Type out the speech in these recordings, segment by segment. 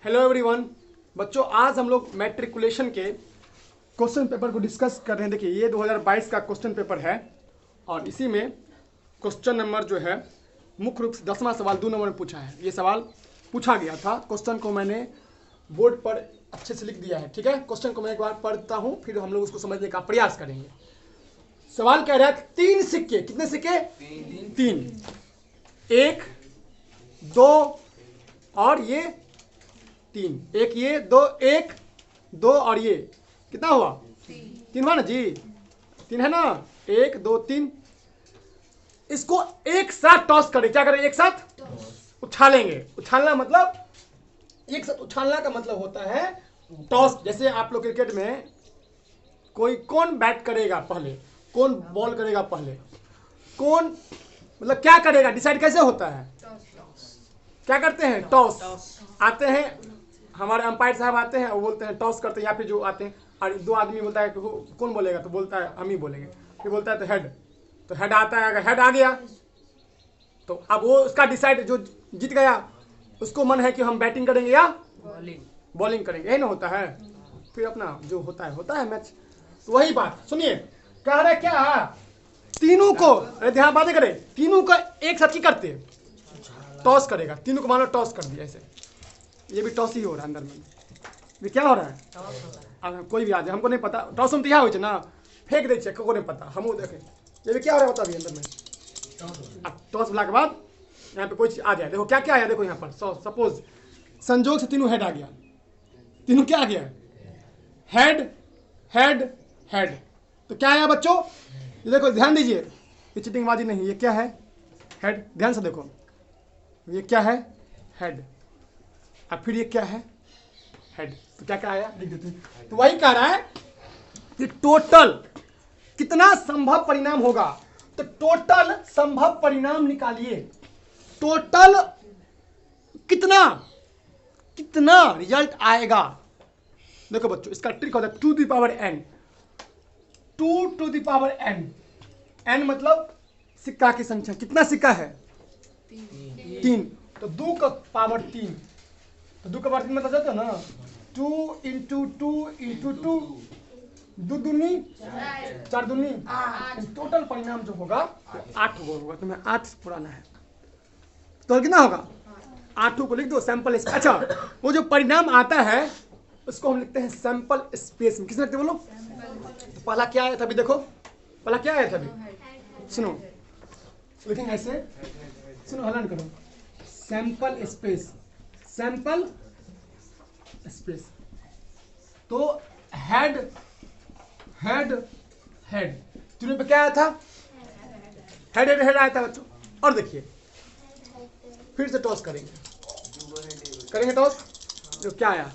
Hello everyone. बच्चों, आज हम लोग मैट्रिकुलेशन के क्वेश्चन पेपर को डिस्कस कर रहे हैं। देखिए, ये 2022 का क्वेश्चन पेपर है और इसी में क्वेश्चन नंबर जो है मुख्य रूप से 10वां सवाल 2 नंबर में पूछा है। ये सवाल पूछा गया था, क्वेश्चन को मैंने बोर्ड पर अच्छे से लिख दिया है। ठीक है, क्वेश्चन को मैं एक बार पढ़ता हूँ, फिर हम लोग उसको समझने का प्रयास करेंगे। सवाल कह रहा है 3 सिक्के, कितने सिक्के? 3, 1, 2 और ये 3, 1 ये 2, 1 2 और ये कितना हुआ? 3 हुआ ना जी, 3 है ना, 1 2 3। इसको एक साथ टॉस करें। क्या करें? एक साथ उछालेंगे। उछालना मतलब, एक साथ उछालना का मतलब होता है टॉस। जैसे आप लोग क्रिकेट में कौन बैट करेगा पहले, कौन बॉल करेगा पहले, कौन मतलब क्या करेगा, डिसाइड कैसे होता है? क्या करते हैं? टॉस। आते हैं हमारे अंपायर साहब आते हैं और बोलते हैं टॉस करते हैं, या फिर जो आते हैं और 2 आदमी बोलता है कि कौन बोलेगा, तो बोलता है हम ही बोलेंगे। फिर बोलता है तो हेड आता है। अगर हेड आ गया तो अब वो उसका डिसाइड, जो जीत गया उसको मन है कि हम बैटिंग करेंगे या बॉलिंग करेंगे, यही ना होता है। फिर अपना जो होता है मैच। तो वही बात सुनिए, कह रहे क्या, तीनों को, अरे ध्यान बातें करें, तीनों को एक साथ ही करते, टॉस करेगा। तीनों को मानो टॉस कर दिया ऐसे। ये भी टॉस ही हो रहा है अंदर में। ये क्या हो रहा है? अब कोई भी आ जाए, हमको नहीं पता। टॉस में तो हो ना, फेंक दे छे, को नहीं पता, हम देखें ये भी क्या हो रहा होता है अंदर में। अब टॉस मिला के बाद यहाँ पे कोई चीज आ जाए, देखो क्या क्या आया, देखो यहाँ पर सपोज संजोग से तीनों हेड आ गया। तीनों क्या आ गया? Head head head. तो क्या आया बच्चों? ये देखो, ध्यान दीजिए, ये चिटिंगबाजी नहीं। ये क्या है? हेड। ध्यान से देखो, ये क्या है? हेड। अब फिर ये क्या है? हेड। तो क्या क्या आया लिख देते हैं। तो वही कह रहा है कि टोटल कितना संभव परिणाम होगा। तो टोटल संभव परिणाम निकालिए। टोटल कितना कितना रिजल्ट आएगा। देखो बच्चों, इसका ट्रिक होता है 2 to the power n। 2 to the power n। n मतलब सिक्का की संख्या। कितना सिक्का है? 3। तो 2 का पावर 3। तो 2 का पावर 3 मतलब जाता है ना, 2 इंटू 2 इंटू 2, 2 दूनी 4 दूनी 8। टोटल परिणाम जो होगा 8 होगा। तुम्हें 8 पुराना है तो कितना होगा? 8 को लिख दो सैंपल। अच्छा, वो जो परिणाम आता है उसको हम लिखते हैं सैंपल स्पेस में। किसने लिखते बोलो? तो पहला क्या आया था अभी? देखो पहला क्या आया था अभी, सुनो, लिखेंगे ऐसे, सुनो, हलन करो, सैंपल स्पेस। Sample space. तो हेड हेड हेड, तीनों पे क्या आया था? हेड हेड हेड आया था बच्चों। और देखिए, फिर से टॉस करेंगे टॉस। जो क्या आया?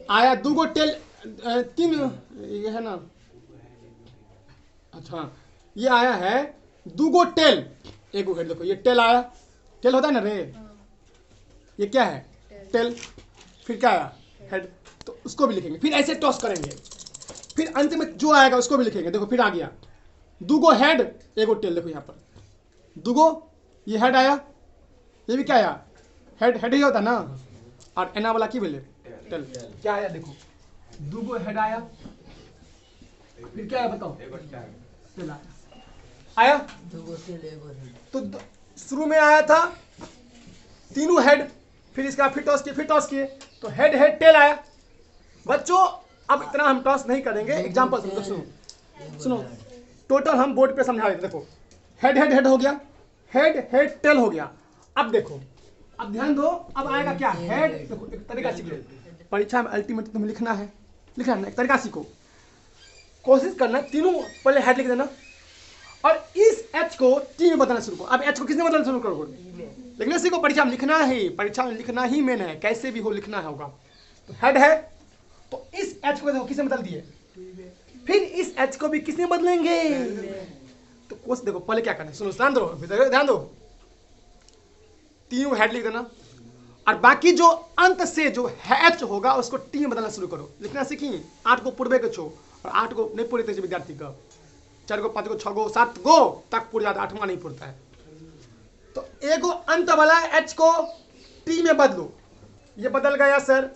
आया 2 गो टेल, 3, ये है ना, अच्छा ये आया है 2 गो टेल, 1 गो हेड। देखो ये टेल आया, टेल होता है ना रे, ये क्या है? टेल। फिर क्या आया? हेड। तो उसको भी लिखेंगे, फिर ऐसे टॉस करेंगे, फिर अंत में जो आएगा उसको भी लिखेंगे। देखो फिर आ गया 2 गो हेड 1 गो टेल। देखो यहाँ पर 2 गो, ये हेड आया, ये भी क्या आया? हेड। हेड ही होता ना, और एना वाला की बोले टेल। क्या आया? देखो 2 गो हेड आया, फिर क्या आया बताओ? टेल आया। तो शुरू में आया था तीनों हेड, फिर इसका फिर टॉस किए, तो हेड हेड टेल आया। बच्चों अब इतना हम टॉस नहीं करेंगे, एग्जांपल सुनो, टोटल हम बोर्ड पे समझा देते। देखो हेड हेड हेड हो गया, हेड हेड टेल हो गया। अब देखो, अब ध्यान दो, अब आएगा क्या? हेड। देखो एक तरीका सीखो, परीक्षा में अल्टीमेट तुम्हें लिखना है ना, एक तरीका सीखो, कोशिश करना तीनों पहले हेड लिख देना और इस एच को टी में बताना शुरू करो। अब एच को किसने बताना शुरू करो? लिखना सीखो, परीक्षा में लिखना है, परीक्षा में लिखना ही मेन है, कैसे भी हो लिखना होगा। तो हेड है, तो इस एच को देखो किसने बदल दिए, फिर इस एच को भी किसने बदलेंगे। तो कोशिश देखो पहले क्या करना है, सुनो, ध्यान दो, तीनों हेड लिख देना और बाकी जो अंत से जो एच होगा उसको टी में बदलना शुरू करो। लिखना सीखी, 8 को पूर्वे के छो और 8 को नहीं पूरे थे विद्यार्थी का, 4 को 5 को 6 को 7 को तक पूर जाता, 8वां नहीं पूरता है। तो एगो अंत वाला एच को टी में बदलो, ये बदल गया सर।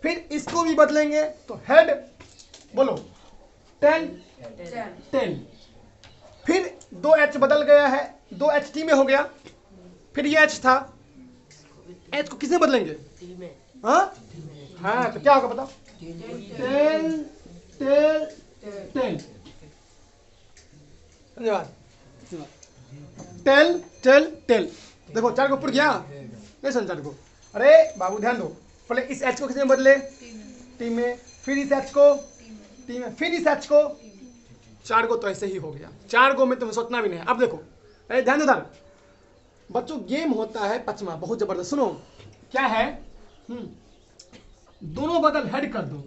फिर इसको भी बदलेंगे तो हेड बोलो 10 10। फिर 2 एच बदल गया है, 2 एच टी में हो गया। फिर ये एच था, एच को किसमें बदलेंगे? हाँ हाँ, तो क्या होगा बताओ? 10 10 10। धन्यवाद। Tail tail tail. देखो 4 को ऊपर गया नहीं समझ 4 को। अरे बाबू ध्यान दो, पहले इस एच को किस में बदले? टी में। फिर इस एच को टी में, फिर इस एच को। 4 को तो ऐसे ही हो गया। 4 को में तुम्हें सोचना भी नहीं। अब देखो, अरे ध्यान दो बच्चों, गेम होता है 5वां, बहुत जबरदस्त। सुनो क्या है, दोनों बगल हेड कर दो,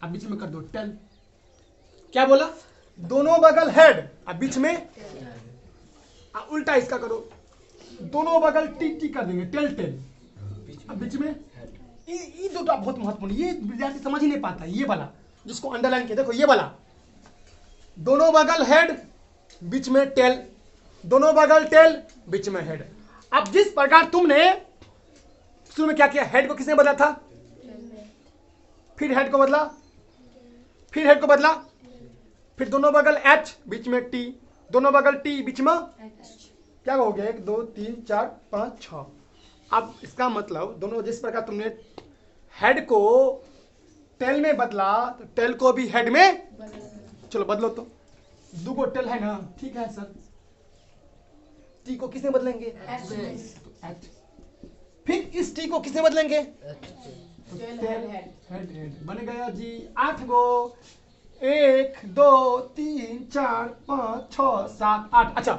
अब बीच में कर दो टेल। क्या बोला? दोनों बगल हेड, अब बीच में उल्टा इसका करो, दोनों बगल टी टी कर देंगे, टेल टेल। अब बीच में ये दो बहुत महत्वपूर्ण, ये विद्यार्थी समझ ही नहीं पाता। ये वाला जिसको अंडरलाइन किया, देखो ये वाला, दोनों बगल हेड बीच में टेल, दोनों बगल टेल बीच में हेड। अब जिस प्रकार तुमने शुरू में क्या किया, हेड को किसने बदला था? फिर हेड को बदला, फिर हेड को बदला, फिर दोनों बगल एच बीच में टी, दोनों बगल टी बीच में क्या हो गया? 1 2 3 4 5 6। अब इसका मतलब दोनों जिस प्रकार तुमने हेड को टेल में बदला, तो टेल को भी हेड में चलो बदलो। तो 2 को टेल है ना, ठीक है सर। टी को किसने बदलेंगे? एच। फिर इस टी को किसने बदलेंगे? टेल हेड बन गया जी 8 गो। 1 2 3 4 5 6 7 8। अच्छा,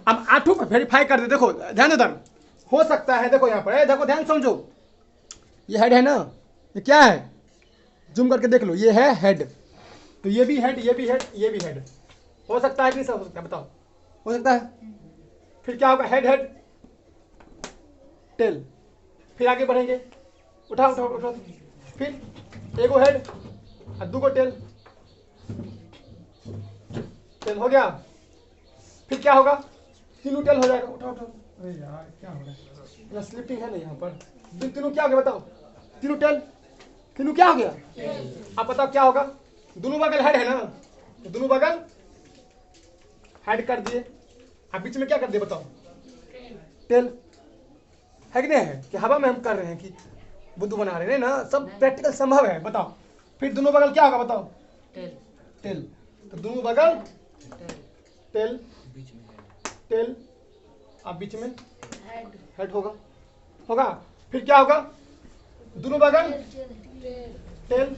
अब 8 पर वेरीफाई कर दे। देखो ध्यान दो, हो सकता है, देखो यहाँ पर, देखो ध्यान समझो, ये हेड है ना, ये क्या है? जूम करके देख लो, ये है हेड, तो ये भी हेड, ये भी हेड, ये भी हेड। हो सकता है कि नहीं हो सकता है? बताओ, हो सकता है। फिर क्या होगा? Head head tail. फिर आगे बढ़ेंगे, उठाओ उठाओ उठाओ, फिर एगो हेड और 2 को टेल, टेल हो गया। फिर क्या होगा? 3 टेल हो जाएगा। उठाओ उठाओ, अरे यार क्या हो रहा है, स्लिपिंग है ना यहाँ पर। तीनों क्या हो गया बताओ? 3 टेल, तीनों क्या हो गया? अब बताओ क्या होगा? दोनों बगल हेड है ना, तो दोनों बगल हेड कर दिए। अब बीच में क्या कर दिए बताओ? टेल। है कि नहीं है? कि हवा में हम कर रहे हैं कि बुद्धू बना रहे हैं ना, सब प्रैक्टिकल संभव है। बताओ फिर दोनों बगल क्या होगा बताओ? Tail tail. तो दोनों बगल टेल टेल, अब बीच में हेड होगा, होगा। फिर क्या होगा? दोनों बगल टेल,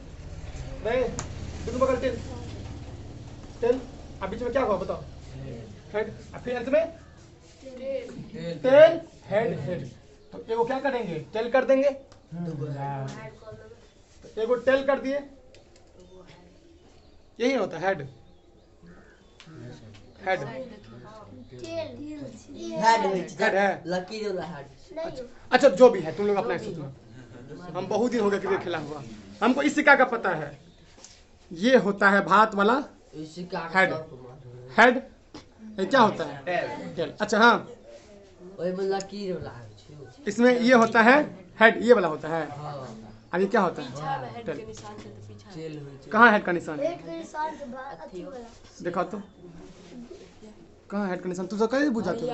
दोनों बगल टेल टेल, अब बीच में क्या होगा बताओ? हेड। फिर अंत में टेल हेड हेड। तो एगो क्या करेंगे? टेल कर देंगे, तो एगो टेल कर दिए, यही होता है हेड हेड हेड है। अच्छा जो भी है, तुम लोग अपना सोचना। हम बहुत दिन हो गया क्रिकेट खेला हुआ, हमको इस सिक्का का पता है। ये होता है भात वाला हेड, हेड ये क्या होता है? टेल। अच्छा हाँ, इसमें ये होता है हेड, ये वाला होता है। और ये क्या होता है? टेल। कहाँ हेड का निशान? देखा तो कहाँ हेड का निशान? तू तो कहीं बुझा तो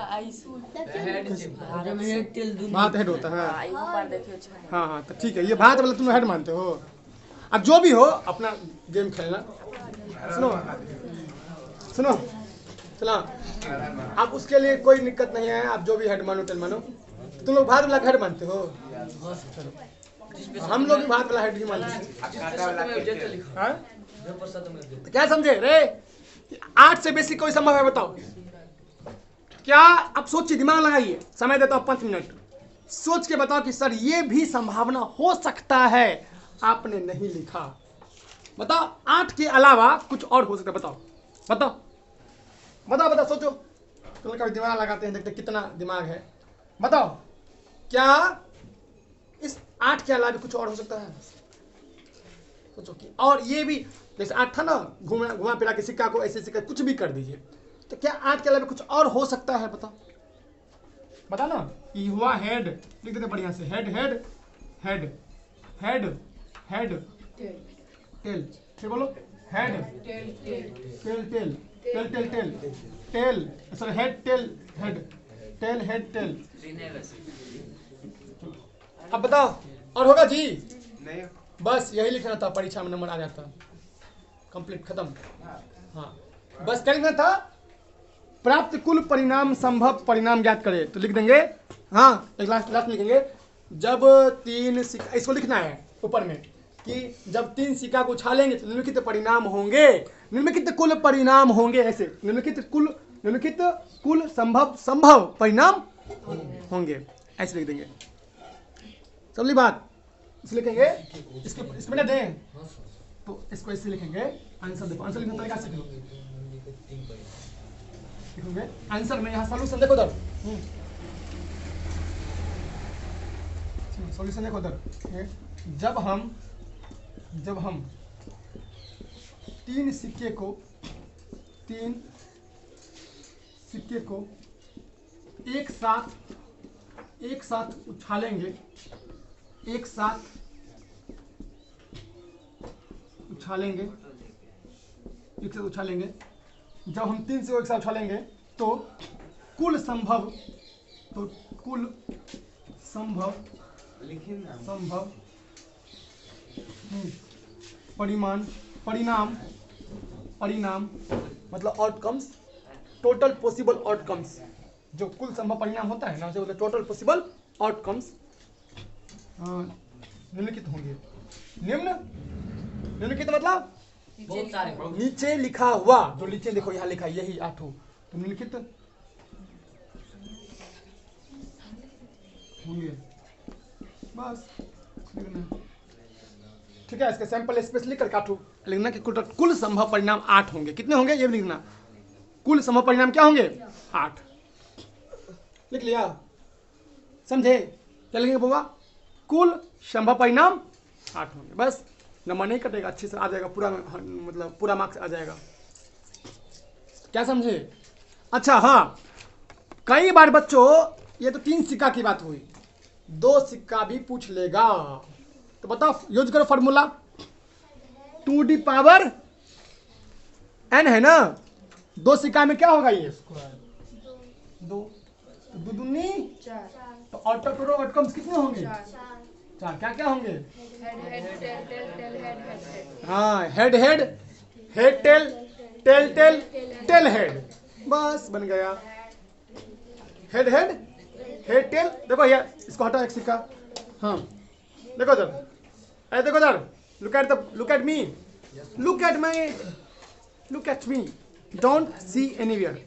भात हेड होता है। हाँ हाँ, तो ठीक है, ये भात वाला तुम हेड मानते हो। अब जो भी हो अपना गेम खेलना। सुनो सुनो, चला, आप उसके लिए कोई दिक्कत नहीं है। आप जो भी हेड मानो टेल मानो, तुम लोग भात वाला हेड मानते हो, हम लोग भी भात वाला हेड ही मानते हैं। तो क्या समझे रे? 8 से बेसिक कोई संभव है बताओ? क्या? अब सोचिए, दिमाग लगाइए, समय देता हूं 5 मिनट, सोच के बताओ कि सर ये भी संभावना हो सकता है। आपने नहीं लिखा, बताओ 8 के अलावा कुछ और हो सकता है? बताओ बताओ बताओ बताओ, सोचो। तो कभी दिमाग लगाते हैं, देखते कितना दिमाग है। बताओ क्या इस 8 के अलावा कुछ और हो सकता है? सोचो कि, और ये भी जैसे 8 था ना, घुमा फिरा के सिक्का को ऐसे सिक्का कुछ भी कर दीजिए, तो क्या 8 के अलावा कुछ और हो सकता है? बताओ बता ना, ई हुआ हेड, लिख देते बढ़िया से, head head head head head tail, फिर बोलो head tail tail tail tail tail tail tail, sorry head tail head tail head tail. अब बताओ और होगा जी? नहीं, बस यही लिखना था, परीक्षा में नंबर आ जाता, कंप्लीट खत्म। हाँ बस क्या लिखना था, प्राप्त कुल परिणाम संभव परिणाम ज्ञात करे, तो लिख देंगे। हाँ एक लास्ट लास्ट लिखेंगे, जब 3 सिक्का, इसको लिखना है ऊपर में कि जब 3 सिक्का को उछालेंगे तो निम्नलिखित परिणाम होंगे, निम्नलिखित कुल परिणाम होंगे, ऐसे निम्नलिखित कुल संभव परिणाम होंगे, ऐसे लिख देंगे। समझी बात? इसे लिखेंगे, इसको ना दें तो इसको ऐसे लिखेंगे, आंसर देखो, आंसर लिखने का तरीका सीख लो। लिखेंगे आंसर में, यहाँ सॉल्यूशन देखो उधर, सॉल्यूशन देखो उधर। जब हम 3 सिक्के को एक साथ उछालेंगे, एक साथ उछालेंगे, जब हम 3 से एक साथ उछालेंगे तो कुल संभव परिणाम मतलब आउटकम्स, टोटल पॉसिबल आउटकम्स, जो कुल संभव परिणाम होता है ना, उसे मतलब टोटल पॉसिबल आउटकम्स निम्नलिखित होंगे। निम्नलिखित मतलब नीचे लिखा हुआ, जो नीचे देखो यहाँ लिखा है, यही 8, तो निम्नलिखित होंगे, बस ठीक है। इसके सैंपल स्पेस लिख कर काटू, लिखना कि कुल संभव परिणाम 8 होंगे। कितने होंगे ये भी लिखना, कुल संभव परिणाम क्या होंगे? 8। लिख लिया? समझे? क्या लिखेंगे बुआ? कुल संभव परिणाम 8 होंगे, बस। नंबर नहीं कटेगा, अच्छे से आ जाएगा, पूरा मतलब पूरा मार्क्स आ जाएगा। क्या समझे? अच्छा हाँ, कई बार बच्चों, ये तो 3 सिक्का की बात हुई, 2 सिक्का भी पूछ लेगा, तो बताओ यूज करो फॉर्मूला, 2d पावर n है ना, 2 सिक्का में क्या होगा? ये 2 दूनी 4, तो आउटकम्स कितने होंगे? 4। क्या क्या होंगे? हाँ, head head head tail tail tail tail head, बस बन गया। Head head head tail. देखो ये, इसको हटा एक सिक्का, हाँ देखो इधर, अरे देखो इधर, look at me, look at me, don't see anywhere.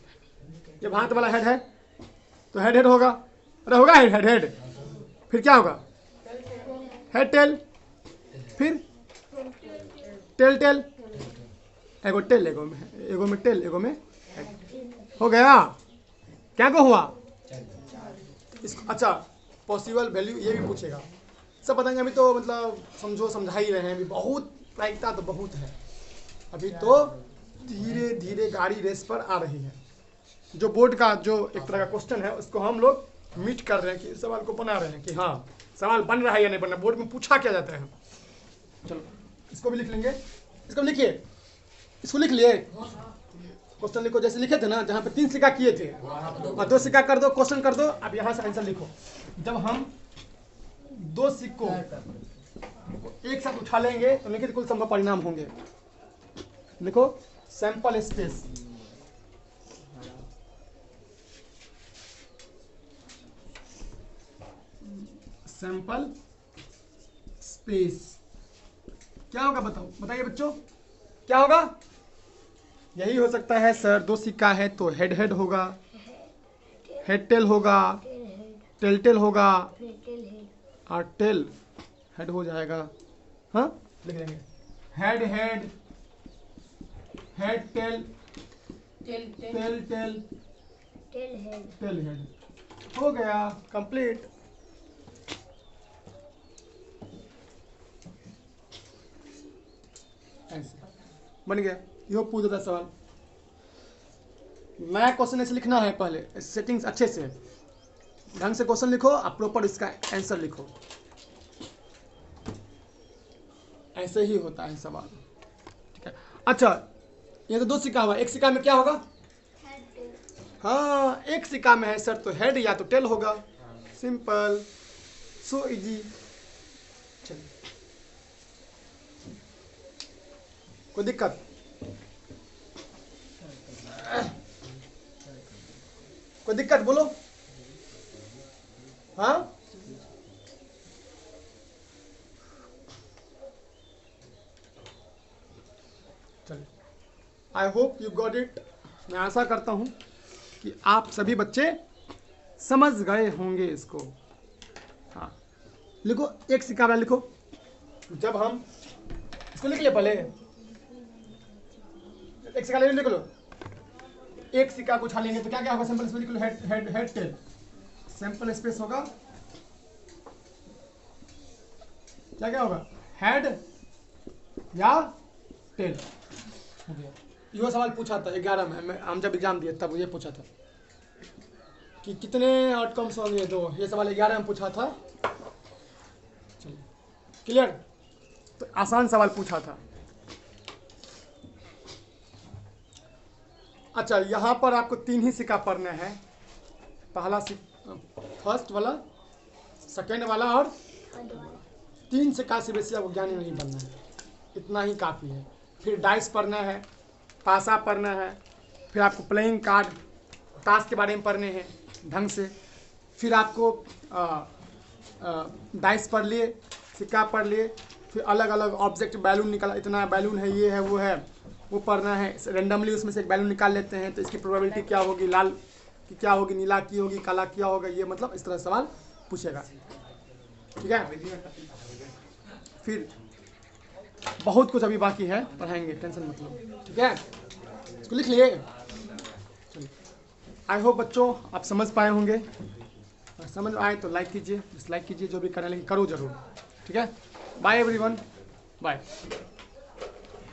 जब हाथ वाला हेड है तो हेड हेड होगा, अरे होगा हेड हेड, फिर क्या होगा? हेड टेल, फिर टेल टेल, एगो टेल, एगो में टेल, एगो में हेड, हो गया। क्या को हुआ इसको? अच्छा, पॉसिबल वैल्यू ये भी पूछेगा, सब बताएंगे। अभी तो मतलब समझा ही रहे हैं, अभी बहुत प्रायिकता तो बहुत है, अभी तो धीरे धीरे गाड़ी रेस पर आ रही है। जो बोर्ड का जो एक तरह का क्वेश्चन है, उसको हम लोग मीट कर रहे हैं, कि सवाल को बना रहे हैं कि हाँ सवाल बन रहा है या नहीं बन रहा, बोर्ड में पूछा क्या जाता है। चलो इसको भी लिख लेंगे, इसको लिखिए, इसको लिख लिए, क्वेश्चन लिखो जैसे लिखे थे ना, जहाँ पे 3 सिक्का किए थे, और 2 सिक्का कर दो, क्वेश्चन कर दो। अब यहाँ से आंसर लिखो, जब हम 2 सिक्कों एक साथ उछालेंगे तो निम्नलिखित कुल संभव परिणाम होंगे। लिखो सैंपल स्पेस, सैंपल स्पेस क्या होगा? बताओ, बताइए बच्चों, क्या होगा? यही हो सकता है सर, 2 सिक्का है तो हेड हेड होगा, हेड टेल होगा, टेल टेल होगा, और टेल हेड हो जाएगा। हाँ लिख देंगे, head head head tail tail tail tail head, हो गया कंप्लीट। ऐसे बन गया। यो पूछ देता सवाल, नया क्वेश्चन ऐसे लिखना है, पहले सेटिंग्स अच्छे से, ढंग से क्वेश्चन लिखो, आप प्रॉपर इसका आंसर लिखो। ऐसे ही होता है सवाल, ठीक है। अच्छा, ये तो 2 सिक्का हुआ, एक सिक्का में क्या होगा? हाँ, एक सिक्का में है सर तो हेड या तो टेल होगा। Simple, so easy. चलिए, कोई दिक्कत? कोई दिक्कत बोलो। हाँ, चलिए, I hope you got it. मैं आशा करता हूँ कि आप सभी बच्चे समझ गए होंगे इसको। हाँ, लिखो, एक सिक्का वाला लिखो। जब हम इसको लिख ले, पहले एक सिक्का लिख लो। एक सिक्का को उठा लेंगे तो क्या क्या होगा? सिंपल स्पेस लिख लो, head head head tail. Simple space होगा, क्या क्या होगा? हेड या टेल हो गया। यह सवाल पूछा था 11 में, हम जब एग्जाम दिए तब ये पूछा था कि कितने आउटकम्स होंगे 2। ये सवाल 11 में पूछा था। चलिए, क्लियर? तो आसान सवाल पूछा था। अच्छा, यहाँ पर आपको 3 ही सिक्का पढ़ना है। पहला फर्स्ट वाला, सेकेंड वाला और 3 सिक्का से बेसी आपको ज्ञानी नहीं बनना है, इतना ही काफ़ी है। फिर डाइस पढ़ना है, पासा पढ़ना है, फिर आपको प्लेइंग कार्ड, ताश के बारे में पढ़ने हैं ढंग से। फिर आपको डाइस पढ़ लिए, सिक्का पढ़ लिए, फिर अलग अलग ऑब्जेक्ट, बैलून निकाला, इतना बैलून है, ये है, वो है, वो पढ़ना है। रेंडमली उसमें से एक बैलून निकाल लेते हैं तो इसकी प्रोबेबिलिटी क्या होगी, लाल की क्या होगी, नीला की होगी, काला क्या होगा, ये मतलब इस तरह सवाल पूछेगा, ठीक है। फिर बहुत कुछ अभी बाकी है, पढ़ाएंगे, टेंशन मत लो, ठीक है। इसको लिख लिए। चलिए, आई होप बच्चों आप समझ पाए होंगे। अगर समझ आए तो लाइक कीजिए, डिसलाइक कीजिए, जो भी करना, लेकिन करो जरूर, ठीक है। Bye everyone, bye.